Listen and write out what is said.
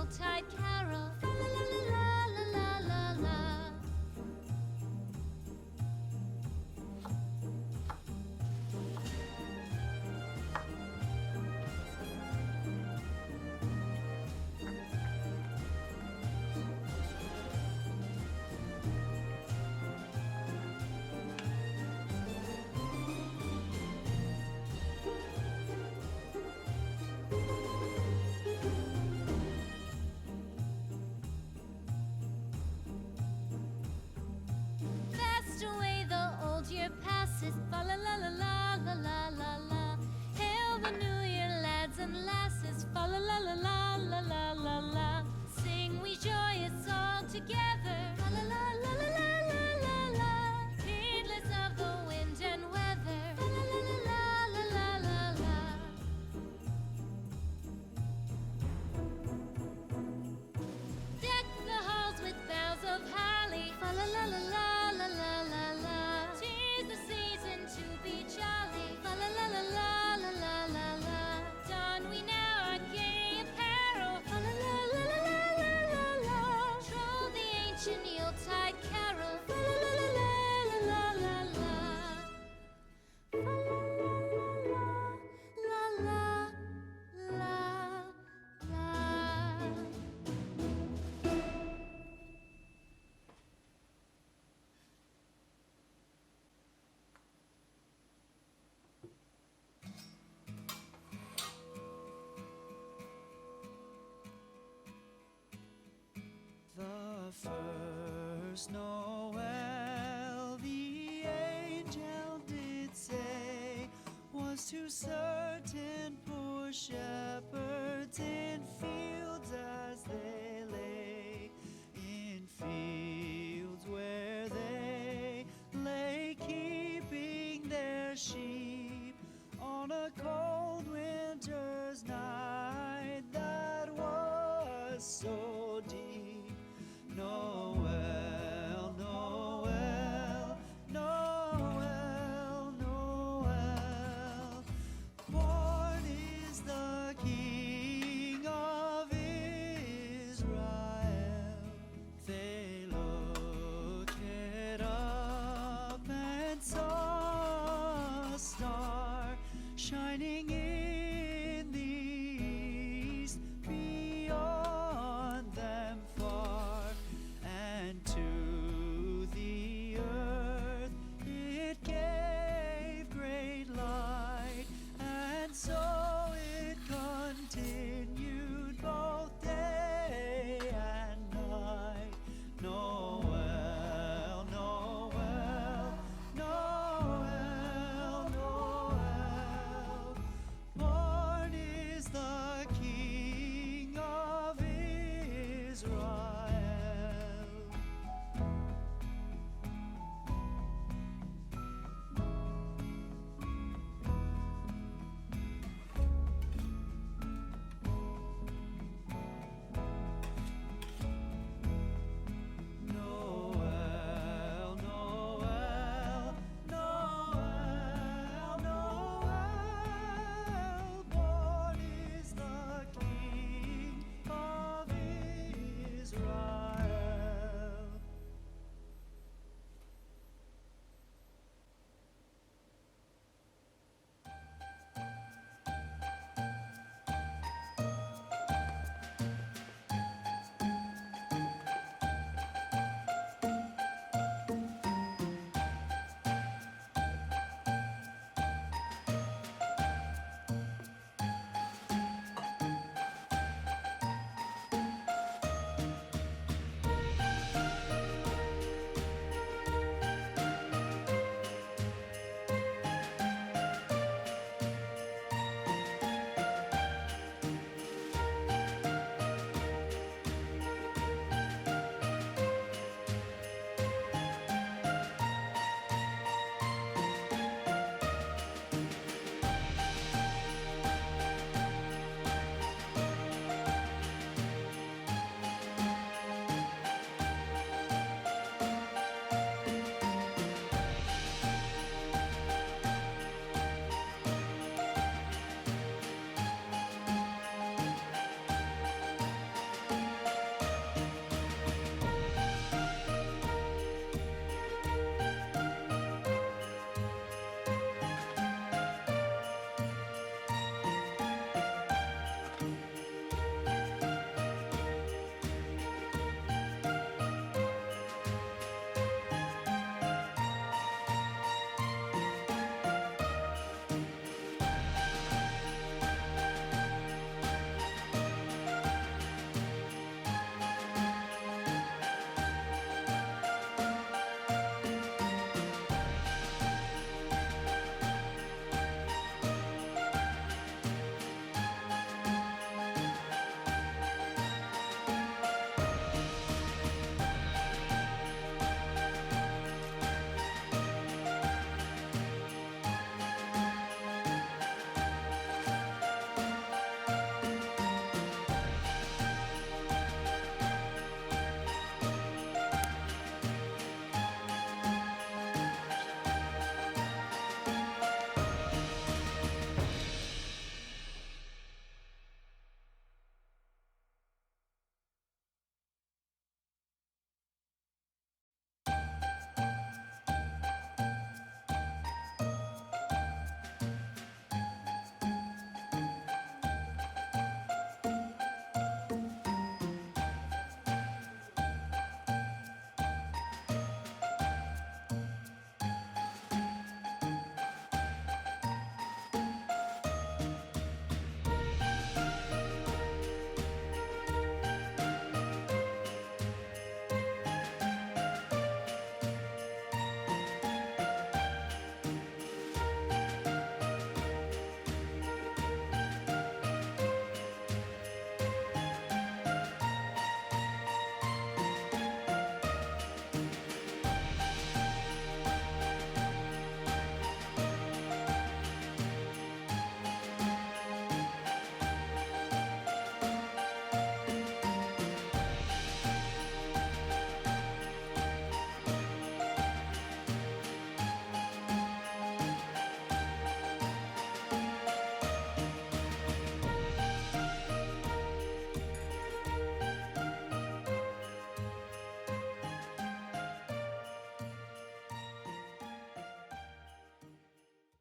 Yuletide carol. Fa la la la la la la la. Fast away the old year passes. Fa la la la la la la la la. Hail the new year, lads and lasses. Fa la la la la la la la la. Sing we joyous all together. Fa la la la la la la la la. Heedless of the wind and weather. Fa la la la la la la la la. Deck the halls with boughs of holly. Fa la la la la la la la la. 'Tis the season to be jolly. Fa la la la la la la la la. Don we now our gay apparel. Fa la la la la la la la la. Troll the ancient Yuletide carol. Fa la la la la la la la la. Fa la la la la la la. The first Noel, the angel did say, was to certain poor shepherds in fields as they lay, in fields where they lay keeping their sheep on a cold winter's night that was so deep. Noel, Noel, Noel, Noel. Born is the King of Israel. They looked up and saw a star shining